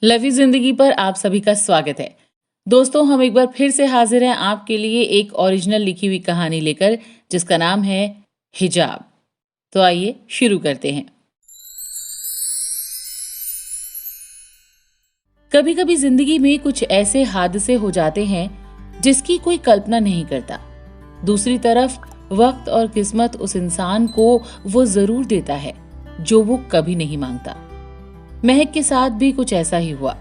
लवी जिंदगी पर आप सभी का स्वागत है। दोस्तों, हम एक बार फिर से हाजिर हैं आपके लिए एक ओरिजिनल लिखी हुई कहानी लेकर, जिसका नाम है हिजाब। तो आइए शुरू करते हैं। कभी कभी जिंदगी में कुछ ऐसे हादसे हो जाते हैं जिसकी कोई कल्पना नहीं करता। दूसरी तरफ वक्त और किस्मत उस इंसान को वो जरूर देता है जो वो कभी नहीं मांगता। महक के साथ भी कुछ ऐसा ही हुआ।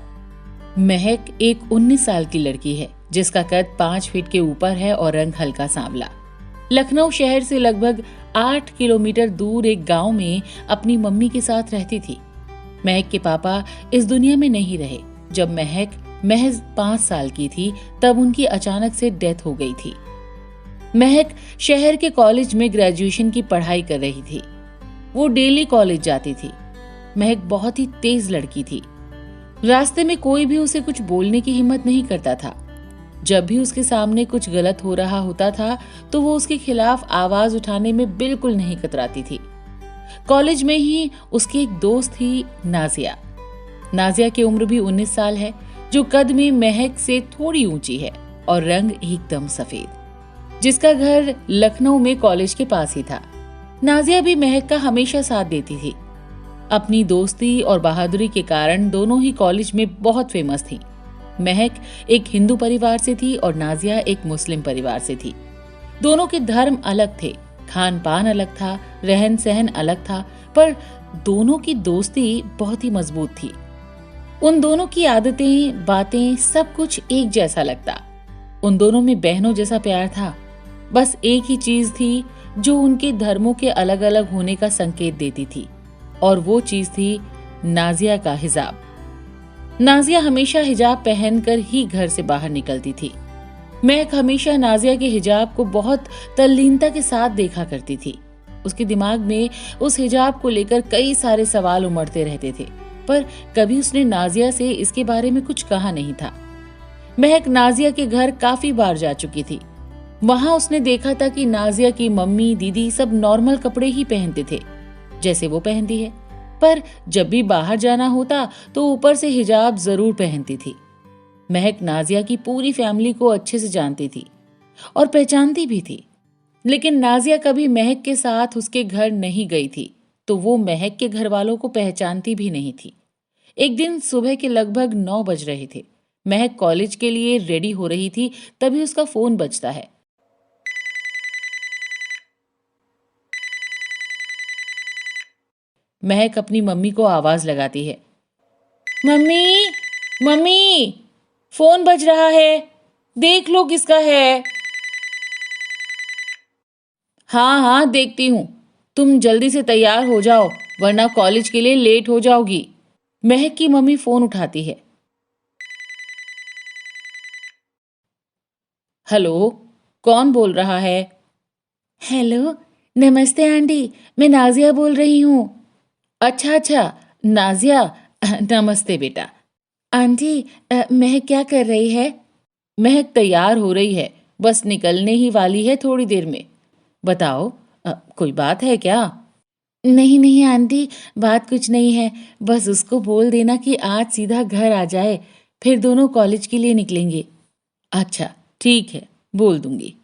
महक एक 19 साल की लड़की है जिसका कद 5 फीट के ऊपर है और रंग हल्का सांवला। लखनऊ शहर से लगभग 8 किलोमीटर दूर एक गांव में अपनी मम्मी के साथ रहती थी। महक के पापा इस दुनिया में नहीं रहे। जब महक महज 5 साल की थी तब उनकी अचानक से डेथ हो गई थी। महक शहर के कॉलेज में ग्रेजुएशन की पढ़ाई कर रही थी। वो डेली कॉलेज जाती थी। महक बहुत ही तेज लड़की थी। रास्ते में कोई भी उसे कुछ बोलने की हिम्मत नहीं करता था। जब भी उसके सामने कुछ गलत हो रहा होता था तो वो उसके खिलाफ आवाज उठाने में बिल्कुल नहीं कतराती थी। कॉलेज में ही उसकी एक दोस्त थी, नाजिया। नाजिया की उम्र भी 19 साल है, जो कद में महक से थोड़ी ऊंची है और रंग एकदम सफेद, जिसका घर लखनऊ में कॉलेज के पास ही था। नाजिया भी महक का हमेशा साथ देती थी। अपनी दोस्ती और बहादुरी के कारण दोनों ही कॉलेज में बहुत फेमस थी। महक एक हिंदू परिवार से थी और नाजिया एक मुस्लिम परिवार से थी। दोनों के धर्म अलग थे, खान पान अलग था, रहन सहन अलग था, पर दोनों की दोस्ती बहुत ही मजबूत थी। उन दोनों की आदतें, बातें, सब कुछ एक जैसा लगता। उन दोनों में बहनों जैसा प्यार था। बस एक ही चीज थी जो उनके धर्मों के अलग अलग होने का संकेत देती थी, और वो चीज थी नाजिया का हिजाब। नाजिया हमेशा हिजाब पहनकर ही घर से बाहर निकलती थी। महक हमेशा नाजिया के हिजाब को बहुत तल्लीनता के साथ देखा करती थी। उसके दिमाग में उस हिजाब को लेकर कई सारे सवाल उमड़ते रहते थे, पर कभी उसने नाजिया से इसके बारे में कुछ कहा नहीं था। महक नाजिया के घर काफी बार जा चुकी थी। वहां उसने देखा था कि नाजिया की मम्मी, दीदी सब नॉर्मल कपड़े ही पहनते थे जैसे वो पहनती है, पर जब भी बाहर जाना होता तो ऊपर से हिजाब जरूर पहनती थी। महक नाजिया की पूरी फैमिली को अच्छे से जानती थी और पहचानती भी थी, लेकिन नाजिया कभी महक के साथ उसके घर नहीं गई थी, तो वो महक के घर वालों को पहचानती भी नहीं थी। एक दिन सुबह के लगभग 9 बज रहे थे। महक कॉलेज के लिए रेडी हो रही थी, तभी उसका फोन बजता है। महक अपनी मम्मी को आवाज लगाती है, मम्मी, मम्मी, फोन बज रहा है, देख लो किसका है। हाँ हाँ देखती हूँ, तुम जल्दी से तैयार हो जाओ वरना कॉलेज के लिए लेट हो जाओगी। महक की मम्मी फोन उठाती है। हेलो, कौन बोल रहा है? हेलो, नमस्ते आंटी, मैं नाजिया बोल रही हूँ। अच्छा अच्छा, नाजिया, नमस्ते बेटा। आंटी, महक क्या कर रही है? महक तैयार हो रही है, बस निकलने ही वाली है थोड़ी देर में। बताओ, कोई बात है क्या? नहीं नहीं आंटी, बात कुछ नहीं है, बस उसको बोल देना कि आज सीधा घर आ जाए, फिर दोनों कॉलेज के लिए निकलेंगे। अच्छा ठीक है, बोल दूंगी।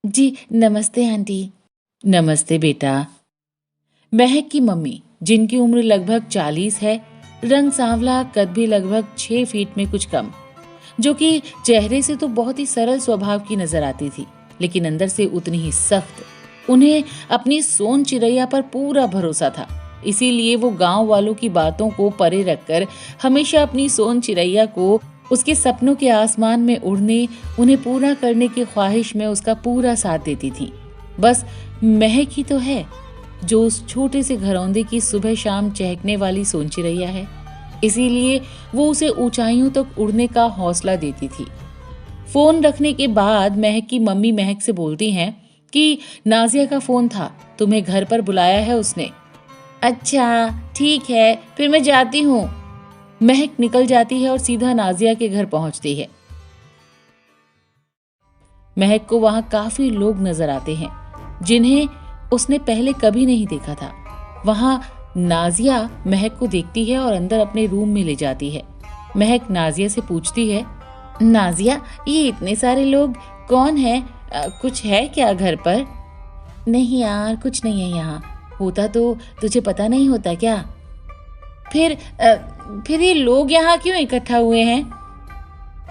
जी नमस्ते आंटी। नमस्ते बेटा। महक की मम्मी, जिनकी उम्र लगभग 40 है, रंग सांवला, कद भी लगभग 6 फीट में कुछ कम, जो कि चेहरे से तो बहुत ही सरल स्वभाव की नजर आती थी, लेकिन अंदर से उतनी ही सख्त। उन्हें अपनी सोन चिरैया पर पूरा भरोसा था, इसीलिए वो गांव वालों की बातों को परे रखकर हमेशा अपनी सोन चिरैया को उसके सपनों के आसमान में उड़ने, उन्हें पूरा करने की ख्वाहिश में उसका पूरा साथ देती थी। बस महक ही तो है जो उस छोटे से घरौंदे की सुबह शाम चहकने वाली सोन चिरैया है, इसीलिए वो उसे ऊंचाइयों तक उड़ने का हौसला देती थी। फोन रखने के बाद महक की मम्मी महक से बोलती हैं कि नाजिया का फोन था, तुम्हें घर पर बुलाया है उसने। अच्छा ठीक है, फिर मैं जाती हूँ। महक निकल जाती है और सीधा नाजिया के घर पहुंचती है। महक को वहां काफी लोग नजर आते हैं जिन्हें उसने पहले कभी नहीं देखा था। वहां नाजिया महक को देखती है और अंदर अपने रूम में ले जाती है। महक नाजिया से पूछती है, नाजिया, ये इतने सारे लोग कौन है? कुछ है क्या घर पर? नहीं यार, कुछ नहीं है यहाँ। होता तो तुझे पता नहीं होता क्या? फिर ये लोग यहाँ क्यों इकट्ठा हुए हैं?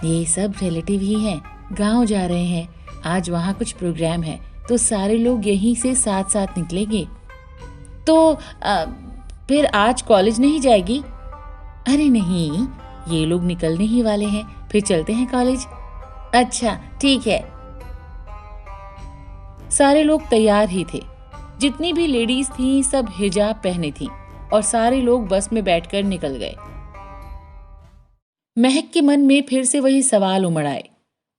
ये सब रिलेटिव ही हैं, गांव जा रहे हैं। आज वहाँ कुछ प्रोग्राम है तो सारे लोग यहीं से साथ साथ निकलेंगे। तो फिर आज कॉलेज नहीं जाएगी? अरे नहीं, ये लोग निकलने ही वाले हैं, फिर चलते हैं कॉलेज। अच्छा ठीक है। सारे लोग तैयार ही थे। जितनी भी लेडीज थीं सब हिजाब पहने थीं और सारे लोग बस में बैठकर निकल गए। महक के मन में फिर से वही सवाल उमड़ आए।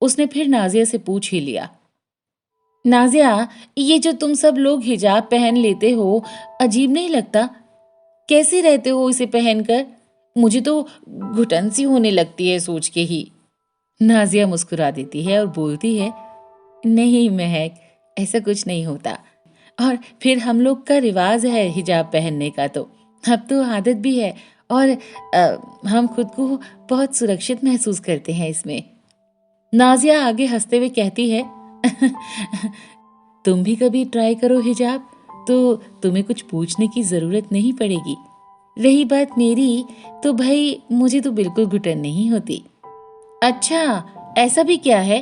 उसने फिर नाजिया से पूछ ही लिया, नाजिया, ये जो तुम सब लोग हिजाब पहन लेते हो, अजीब नहीं लगता? कैसे रहते हो इसे पहनकर? मुझे तो घुटन सी होने लगती है सोच के ही। नाजिया मुस्कुरा देती है और बोलती है, नहीं महक, ऐसा कुछ नहीं होता। और फिर हम लोग का रिवाज है हिजाब पहनने का, तो अब तो आदत भी है और हम खुद को बहुत सुरक्षित महसूस करते हैं इसमें। नाजिया आगे हंसते हुए कहती है, तुम भी कभी ट्राई करो हिजाब, तो तुम्हें कुछ पूछने की जरूरत नहीं पड़ेगी। रही बात मेरी, तो भाई मुझे तो बिल्कुल घुटन नहीं होती। अच्छा, ऐसा भी क्या है?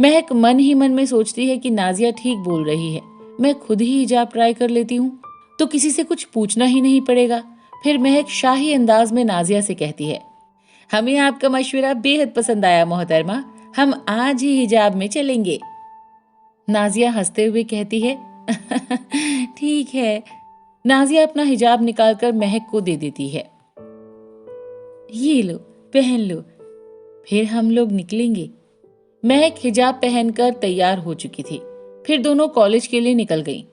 महक मन ही मन में सोचती है कि नाजिया ठीक बोल रही है। मैं खुद ही हिजाब ट्राई कर लेती हूँ तो किसी से कुछ पूछना ही नहीं पड़ेगा। फिर महक शाही अंदाज में नाजिया से कहती है, हमें आपका मशवरा बेहद पसंद आया मोहतरमा, हम आज ही हिजाब में चलेंगे। नाजिया हंसते हुए कहती है, ठीक है। नाजिया अपना हिजाब निकालकर महक को दे देती है। ये लो, पहन लो, फिर हम लोग निकलेंगे। महक हिजाब पहनकर तैयार हो चुकी थी। फिर दोनों कॉलेज के लिए निकल गईं।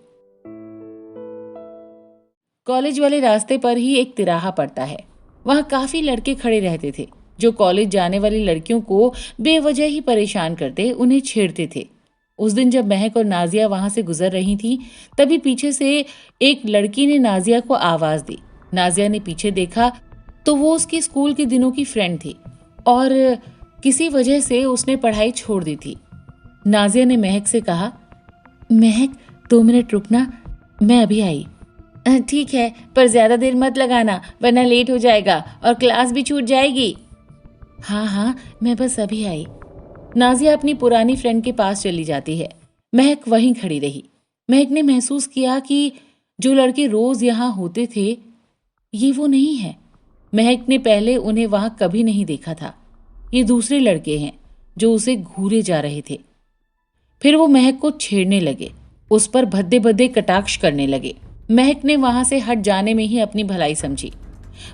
कॉलेज वाले रास्ते पर ही एक तिराहा पड़ता है। वहां काफी लड़के खड़े रहते थे जो कॉलेज जाने वाली लड़कियों को बेवजह ही परेशान करते, उन्हें छेड़ते थे। उस दिन जब महक और नाजिया वहां से गुजर रही थी, तभी पीछे से एक लड़की ने नाजिया को आवाज दी। नाजिया ने पीछे देखा तो वो उसके स्कूल के दिनों की फ्रेंड थी और किसी वजह से उसने पढ़ाई छोड़ दी थी। नाजिया ने महक से कहा, महक 2 मिनट रुकना, मैं अभी आई। ठीक है, पर ज्यादा देर मत लगाना वरना लेट हो जाएगा और क्लास भी छूट जाएगी। हाँ हाँ, मैं बस अभी आई। नाजिया अपनी पुरानी फ्रेंड के पास चली जाती है। महक वहीं खड़ी रही। महक ने महसूस किया कि जो लड़के रोज यहाँ होते थे ये वो नहीं है। महक ने पहले उन्हें वहां कभी नहीं देखा था। ये दूसरे लड़के हैं जो उसे घूरे जा रहे थे। फिर वो महक को छेड़ने लगे, उस पर भद्दे भद्दे कटाक्ष करने लगे। महक ने वहां से हट जाने में ही अपनी भलाई समझी।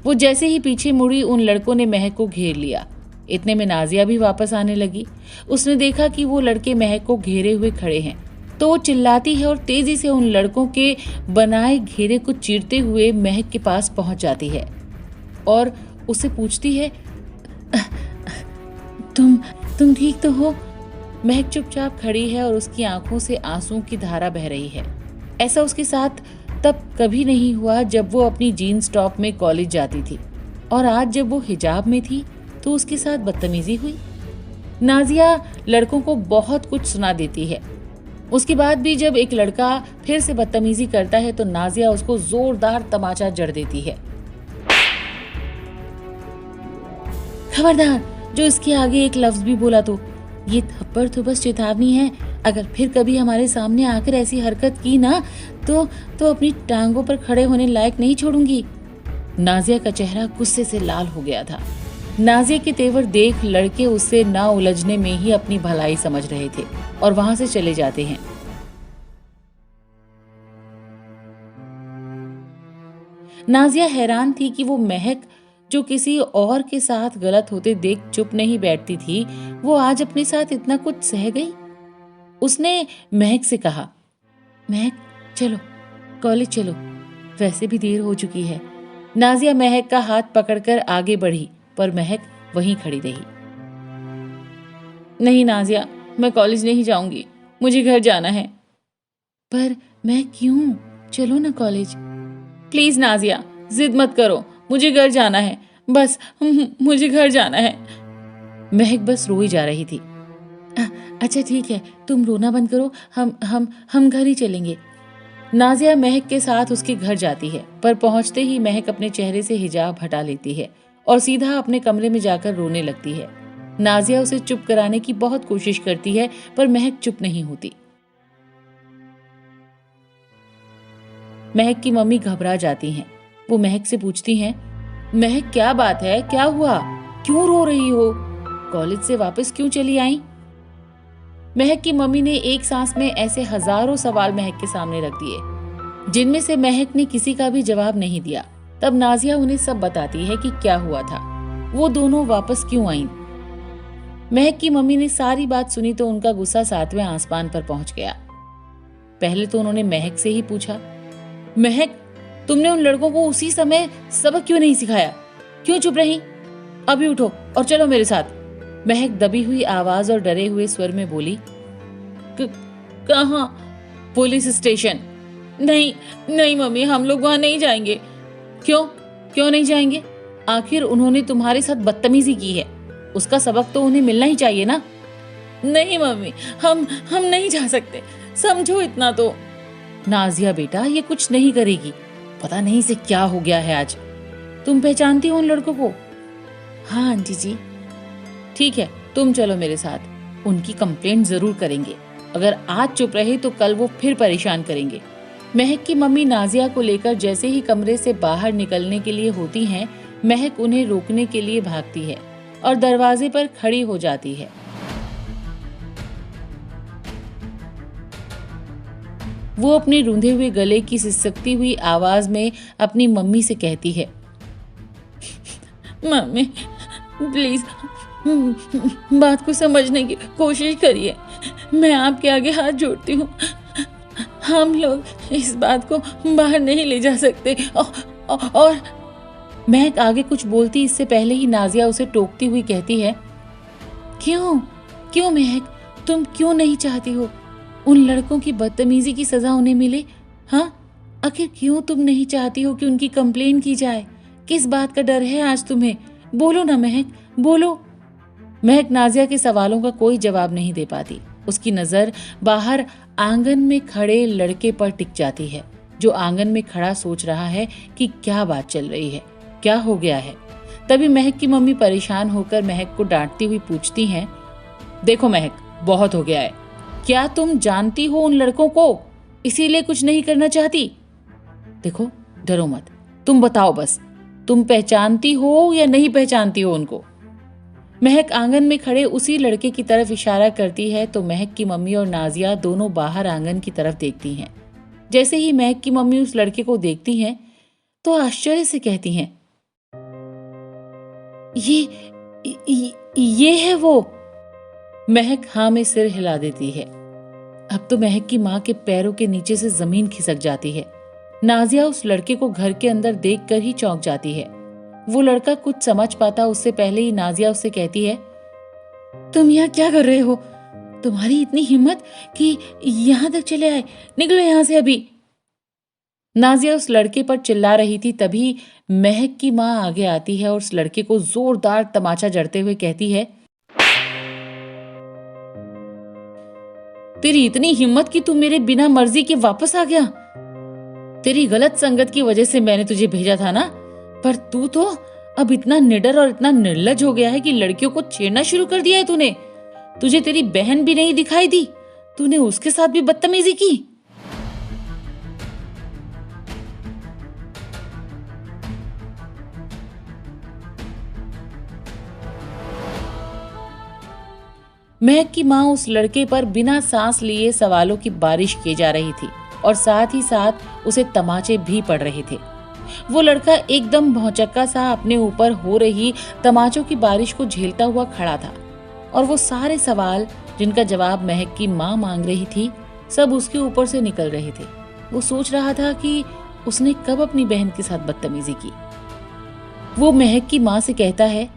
वो जैसे ही पीछे मुड़ी, उन लड़कों ने महक को घेर लिया। इतने में नाजिया भी वापस आने लगी। उसने देखा कि वो लड़के महक को घेरे हुए खड़े हैं, तो वो चिल्लाती है और तेजी से उन लड़कों के बनाए घेरे को चीरते हुए महक के पास पहुंच जाती है और उससे पूछती है, तुम ठीक तो हो? महक चुपचाप खड़ी है और उसकी आंखों से आंसुओं की धारा बह रही है। ऐसा उसके साथ तब कभी नहीं हुआ जब वो अपनी जीन्स टॉप में कॉलेज जाती थी, और आज जब वो हिजाब में थी तो उसके साथ बदतमीजी हुई। नाजिया लड़कों को बहुत कुछ सुना देती है। उसके बाद भी जब एक लड़का फिर से बदतमीजी करता है तो नाजिया उसको जोरदार तमाचा जड़ देती है। खबरदार, जो इसके आगे एक लफ्ज भी बोला तो ये थप्पड़ तो बस चेतावनी है। अगर फिर कभी हमारे सामने आकर ऐसी हरकत की ना तो अपनी टांगों पर खड़े होने लायक नहीं छोड़ूंगी। नाजिया का चेहरा गुस्से से लाल हो गया था। नाजिया के तेवर देख लड़के उससे ना उलझने में ही अपनी भलाई समझ रहे थे और वहां से चले जाते हैं। नाजिया हैरान थी कि वो महक, जो किसी और के साथ गलत होते देख चुप नहीं बैठती थी, वो आज अपने साथ इतना कुछ सह गई। उसने महक से कहा, महक चलो, कॉलेज चलो, वैसे भी देर हो चुकी है। नाजिया महक का हाथ पकड़कर आगे बढ़ी, पर महक वहीं खड़ी रही। नहीं नाजिया, मैं कॉलेज नहीं जाऊंगी, मुझे घर जाना है। पर मैं क्यों? चलो ना कॉलेज। प्लीज नाजिया, जिद मत करो, मुझे घर जाना है। बस मुझे घर जाना है। महक बस रोई जा रही थी। अच्छा ठीक है, तुम रोना बंद करो, हम घर ही चलेंगे। नाजिया महक के साथ उसके घर जाती है, पर पहुंचते ही महक अपने चेहरे से हिजाब हटा लेती है और सीधा अपने कमरे में जाकर रोने लगती है। नाजिया उसे चुप कराने की बहुत कोशिश करती है, पर महक चुप नहीं होती। महक की मम्मी घबरा जाती हैं। वो महक से पूछती हैं, महक क्या बात है, क्या हुआ, क्यों रो रही हो, कॉलेज से वापस क्यों चली आई? महक की मम्मी ने एक सांस में ऐसे हजारों सवाल महक के सामने रख दिए, जिनमें से महक ने किसी का भी जवाब नहीं दिया। तब नाजिया उन्हें सब बताती है कि क्या हुआ था, वो दोनों वापस क्यों आईं। महक की मम्मी ने सारी बात सुनी तो उनका गुस्सा 7वें आसमान पर पहुंच गया। पहले तो उन्होंने महक से ही पूछा, महक, तुमने उन लड़कों को उसी समय सबक क्यों नहीं सिखाया, क्यों चुप रही? अभी उठो और चलो मेरे साथ। महक दबी हुई आवाज और डरे हुए स्वर में बोली, कहाँ? Police station. नहीं नहीं मम्मी, हम लोग वहां नहीं जाएंगे। क्यों नहीं जाएंगे? आखिर उन्होंने तुम्हारे साथ बदतमीजी की है, उसका सबक तो उन्हें मिलना ही चाहिए ना। नहीं मम्मी, हम नहीं जा सकते, समझो इतना तो। नाजिया बेटा, ये कुछ नहीं करेगी, पता नहीं इसे क्या हो गया है आज। तुम पहचानती हो उन लड़कों को? हाँ आंटी जी। ठीक है, तुम चलो मेरे साथ, उनकी कंप्लेंट जरूर करेंगे। अगर आज चुप रहे तो कल वो फिर परेशान करेंगे। महक की मम्मी नाजिया को लेकर जैसे ही कमरे से बाहर निकलने के लिए होती हैं, महक उन्हें रोकने के लिए भागती है और दरवाजे पर खड़ी हो जाती है। वो अपने रूंधे हुए गले की सिसकती हुई आवाज में अपनी मम्मी से कहती है, मम्मी प्लीज बात को समझने की कोशिश करिए, मैं आपके आगे हाथ जोड़ती हूँ, हम लोग इस बात को बाहर नहीं ले जा सकते। और महक आगे कुछ बोलती इससे पहले ही नाजिया उसे टोकती हुई कहती है, क्यों महक, तुम क्यों नहीं चाहती हो उन लड़कों की बदतमीजी की सजा उन्हें मिले? हाँ, आखिर क्यों तुम नहीं चाहती हो कि उनकी कंप्लेन की जाए? किस बात का डर है आज तुम्हें? बोलो ना महक, बोलो। महक नाजिया के सवालों का कोई जवाब नहीं दे पाती। उसकी नजर बाहर आंगन में खड़े लड़के पर टिक जाती है, जो आंगन में खड़ा सोच रहा है कि क्या बात चल रही है, क्या हो गया है। तभी महक की मम्मी परेशान होकर महक को डांटती हुई पूछती हैं, देखो महक, बहुत हो गया है, क्या तुम जानती हो उन लड़कों को, इसीलिए कुछ नहीं करना चाहती? देखो, डरो मत, तुम बताओ बस, तुम पहचानती हो या नहीं पहचानती हो उनको? महक आंगन में खड़े उसी लड़के की तरफ इशारा करती है तो महक की मम्मी और नाजिया दोनों बाहर आंगन की तरफ देखती हैं। जैसे ही महक की मम्मी उस लड़के को देखती हैं तो आश्चर्य से कहती हैं, ये है वो। महक हाँ में सिर हिला देती है। अब तो महक की माँ के पैरों के नीचे से जमीन खिसक जाती है। नाजिया उस लड़के को घर के अंदर देखकर ही चौंक जाती है। वो लड़का कुछ समझ पाता उससे पहले ही नाजिया उससे कहती है, तुम यहाँ क्या कर रहे हो? तुम्हारी इतनी हिम्मत कि यहाँ तक चले आए, निकलो यहाँ से अभी। नाजिया उस लड़के पर चिल्ला रही थी, तभी महक की माँ आगे आती है और उस लड़के को जोरदार तमाचा जड़ते हुए कहती है, तेरी इतनी हिम्मत कि तू मेरे बिना मर्जी के वापस आ गया। तेरी गलत संगत की वजह से मैंने तुझे भेजा था ना, पर तू तो अब इतना निडर और इतना निर्लज हो गया है कि लड़कियों को छेड़ना शुरू कर दिया है तूने। तुझे तेरी बहन भी नहीं दिखाई दी, तूने उसके साथ भी बदतमीजी की। महक की माँ उस लड़के पर बिना सांस लिए सवालों की बारिश किए जा रही थी और साथ ही साथ उसे तमाचे भी पड़ रहे थे। वो लड़का एकदम भौचक्का सा अपने ऊपर हो रही तमाचों की बारिश को झेलता हुआ खड़ा था और वो सारे सवाल जिनका जवाब महक की माँ मांग रही थी, सब उसके ऊपर से निकल रहे थे। वो सोच रहा था कि उसने कब अपनी बहन के साथ बदतमीजी की। वो महक की माँ से कहता है,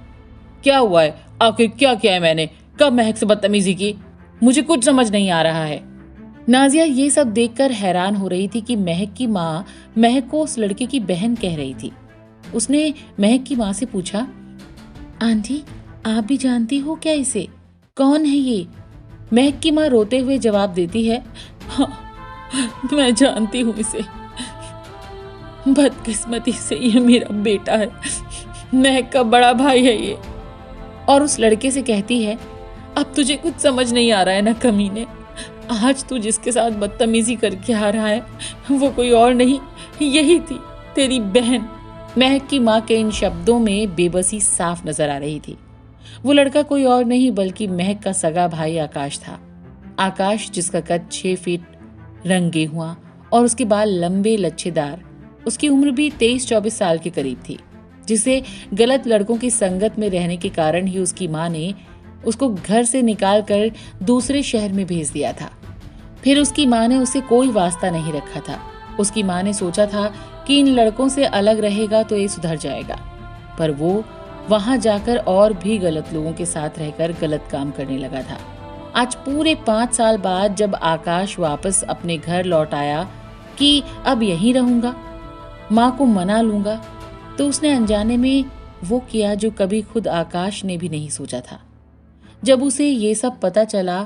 क्या हुआ है, आखिर क्या किया है मैंने, कब महक से बदतमीजी की, मुझे कुछ समझ नहीं आ रहा है। नाजिया ये सब देखकर हैरान हो रही थी कि महक की माँ महक को उस लड़के की बहन कह रही थी। उसने महक की माँ से पूछा, आंटी आप भी जानती हो क्या इसे? कौन है ये? महक की माँ रोते हुए जवाब देती है, हाँ, मैं जानती हूँ इसे। बदकिस्मती से ये मेरा बेटा है, महक का बड़ा भाई है ये। और उस लड़के से कहती है, अब तुझे कुछ समझ नहीं आ रहा है ना कमीने? आज तू जिसके साथ बदतमीजी करके आ रहा है वो कोई और नहीं, यही थी तेरी बहन। महक की माँ के इन शब्दों में बेबसी साफ नजर आ रही थी। वो लड़का कोई और नहीं बल्कि महक का सगा भाई आकाश था। आकाश जिसका कद 6 फीट, रंग गेहुआ और उसके बाल लंबे लच्छेदार। उसकी उम्र भी 23-24 साल के करीब थी, जिसे गलत लड़कों की संगत में रहने के कारण ही उसकी माँ ने उसको घर से निकाल कर दूसरे शहर में भेज दिया था। फिर उसकी माँ ने उसे कोई वास्ता नहीं रखा था। उसकी माँ ने सोचा था कि इन लड़कों से अलग रहेगा तो ये सुधर जाएगा, पर वो वहां जाकर और भी गलत लोगों के साथ रहकर गलत काम करने लगा था। आज पूरे 5 साल बाद जब आकाश वापस अपने घर लौट आया कि अब यहीं रहूंगा, माँ को मना लूंगा, तो उसने अनजाने में वो किया जो कभी खुद आकाश ने भी नहीं सोचा था। जब उसे ये सब पता चला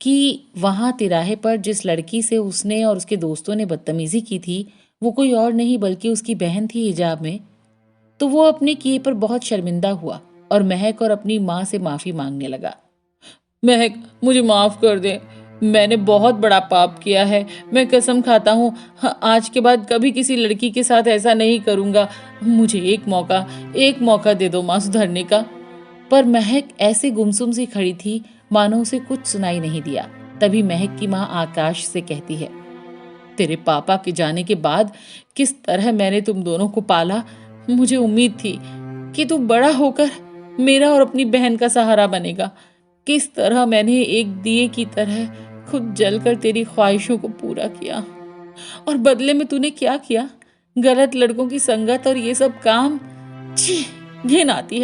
कि वहां तिराहे पर जिस लड़की से उसने और उसके दोस्तों ने बदतमीजी की थी वो कोई और नहीं बल्कि उसकी बहन थी हिजाब में, तो वो अपने किए पर बहुत शर्मिंदा हुआ और महक और अपनी माँ से माफी मांगने लगा। महक, मुझे माफ कर दे, मैंने बहुत बड़ा पाप किया है। मैं कसम खाता हूँ आज के बाद कभी किसी लड़की के साथ ऐसा नहीं करूंगा। मुझे एक मौका दे दो माँ सुधरने का। पर महक ऐसे गुमसुम सी खड़ी थी मानो उसे कुछ सुनाई नहीं दिया। तभी महक की माँ आकाश से कहती है, तेरे पापा के जाने के बाद किस तरह मैंने तुम दोनों को पाला। मुझे उम्मीद थी कि तू बड़ा होकर मेरा और अपनी बहन का सहारा बनेगा। किस तरह मैंने एक दिए की तरह खुद जलकर तेरी ख्वाहिशों को पूरा किया, और बदले में तूने क्या किया? गलत लड़कों की संगत और ये सब काम। छी, घिन आती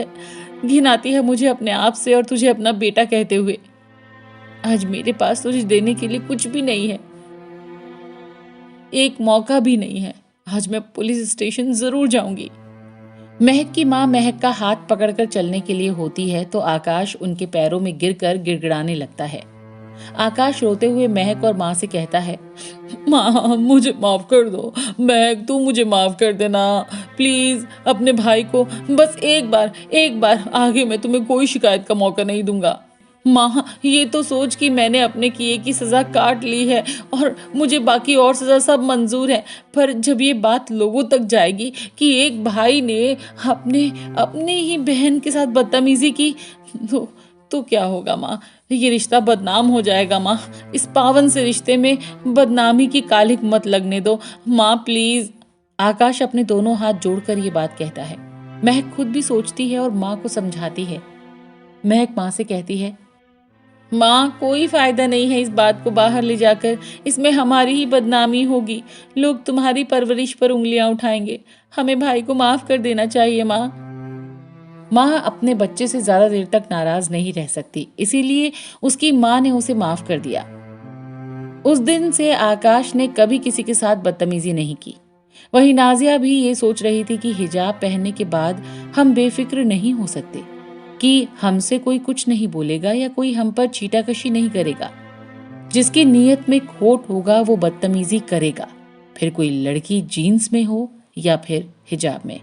है मुझे अपने आप से और तुझे अपना बेटा कहते हुए। आज मेरे पास तुझे देने के लिए कुछ भी नहीं है, एक मौका भी नहीं है। आज मैं पुलिस स्टेशन जरूर जाऊंगी। महक की माँ महक का हाथ पकड़कर चलने के लिए होती है तो आकाश उनके पैरों में गिरकर गिड़गिड़ाने लगता है। आकाश रोते हुए महक और माँ से कहता है, माँ मुझे माफ कर दो, महक तू मुझे माफ कर देना प्लीज। अपने भाई को बस एक बार आगे मैं तुम्हें कोई शिकायत का मौका नहीं दूंगा। माँ ये तो सोच कि मैंने अपने किए की सजा काट ली है और मुझे बाकी और सजा सब मंजूर है, पर जब ये बात लोगों तक जाएगी कि एक भाई ने अपने ही बहन के साथ बदतमीजी की तो क्या होगा माँ? ये रिश्ता बदनाम हो जाएगा माँ। इस पावन से रिश्ते में बदनामी की कालिक मत लगने दो माँ प्लीज। आकाश अपने दोनों हाथ जोड़कर ये बात कहता है। महक खुद भी सोचती है और माँ को समझाती है। महक माँ से कहती है, माँ कोई फायदा नहीं है इस बात को बाहर ले जाकर, इसमें हमारी ही बदनामी होगी। लोग तुम्हारी परवरिश पर उंगलियां उठाएंगे। हमें भाई को माफ कर देना चाहिए माँ। माँ अपने बच्चे से ज्यादा देर तक नाराज नहीं रह सकती, इसीलिए उसकी माँ ने उसे माफ कर दिया। उस दिन से आकाश ने कभी किसी के साथ बदतमीजी नहीं की। वहीं नाजिया भी ये सोच रही थी कि हिजाब पहनने के बाद हम बेफिक्र नहीं हो सकते, कि हमसे कोई कुछ नहीं बोलेगा या कोई हम पर छीटाकशी नहीं करेगा। जिसकी नीयत में खोट होगा वो बदतमीजी करेगा, फिर कोई लड़की जीन्स में हो या फिर हिजाब में।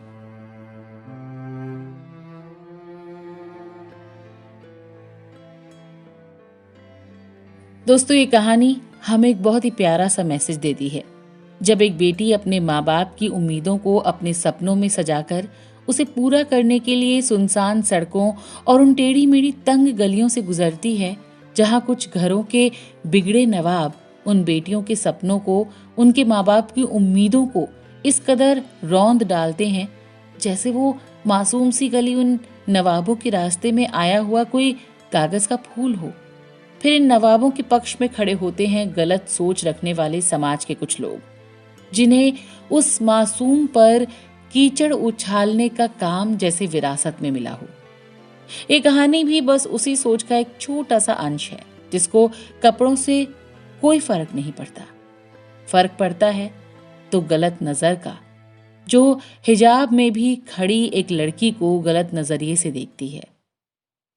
दोस्तों, ये कहानी हमें एक बहुत ही प्यारा सा मैसेज देती है। जब एक बेटी अपने माँ बाप की उम्मीदों को अपने सपनों में सजाकर उसे पूरा करने के लिए सुनसान सड़कों और उन टेढ़ी मेढ़ी तंग गलियों से गुजरती है, जहाँ कुछ घरों के बिगड़े नवाब उन बेटियों के सपनों को, उनके माँ बाप की उम्मीदों को इस कदर रौंद डालते हैं जैसे वो मासूम सी गली उन नवाबों के रास्ते में आया हुआ कोई कागज का फूल हो। फिर इन नवाबों के पक्ष में खड़े होते हैं गलत सोच रखने वाले समाज के कुछ लोग, जिन्हें उस मासूम पर कीचड़ उछालने का काम जैसे विरासत में मिला हो। ये कहानी भी बस उसी सोच का एक छोटा सा अंश है, जिसको कपड़ों से कोई फर्क नहीं पड़ता। फर्क पड़ता है तो गलत नजर का, जो हिजाब में भी खड़ी एक लड़की को गलत नजरिए से देखती है।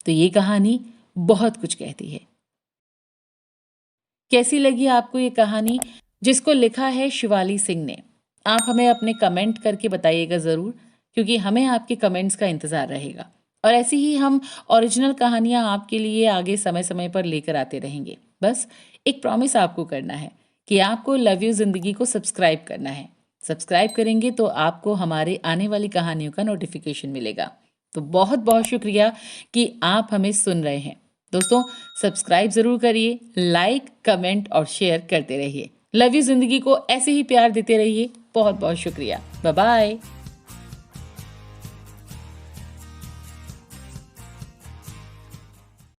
तो ये कहानी बहुत कुछ कहती है। कैसी लगी आपको ये कहानी, जिसको लिखा है शिवाली सिंह ने? आप हमें अपने कमेंट करके बताइएगा ज़रूर, क्योंकि हमें आपके कमेंट्स का इंतज़ार रहेगा। और ऐसी ही हम ओरिजिनल कहानियाँ आपके लिए आगे समय समय पर लेकर आते रहेंगे। बस एक प्रॉमिस आपको करना है कि आपको लव यू ज़िंदगी को सब्सक्राइब करना है। सब्सक्राइब करेंगे तो आपको हमारे आने वाली कहानियों का नोटिफिकेशन मिलेगा। तो बहुत बहुत शुक्रिया कि आप हमें सुन रहे हैं। दोस्तों, सब्सक्राइब ज़रूर करिए, लाइक, कमेंट और शेयर करते रहिए। लव यू ज़िंदगी को ऐसे ही प्यार देते रहिए। बहुत बहुत शुक्रिया। Bye bye.